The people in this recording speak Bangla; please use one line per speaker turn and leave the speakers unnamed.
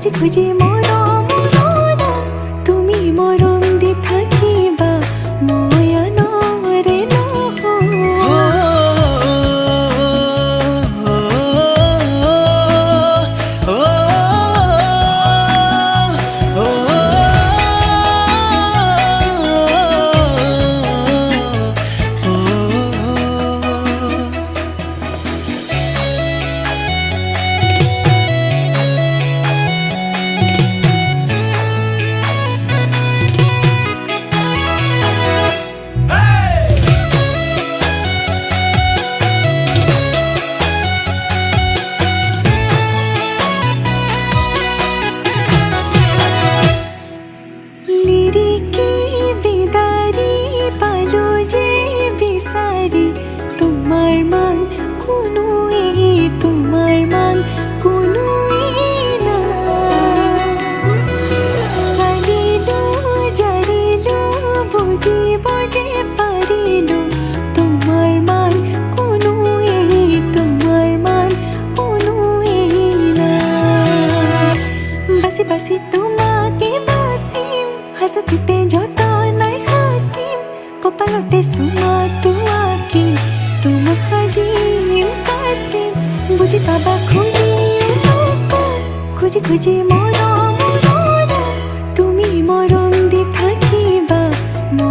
খুঁজি খুঁজি মরম মরম তুমি মরম দি থাকিবা ময়া নরে নহ বাসি তোমাকে বাসিম হাসতিতে যত নাই হাসিম কপালতে সুমা তোমাকে তুম খাজিম কাসিম বুঝি পাবা খুঁজি খুঁজি খুঁজি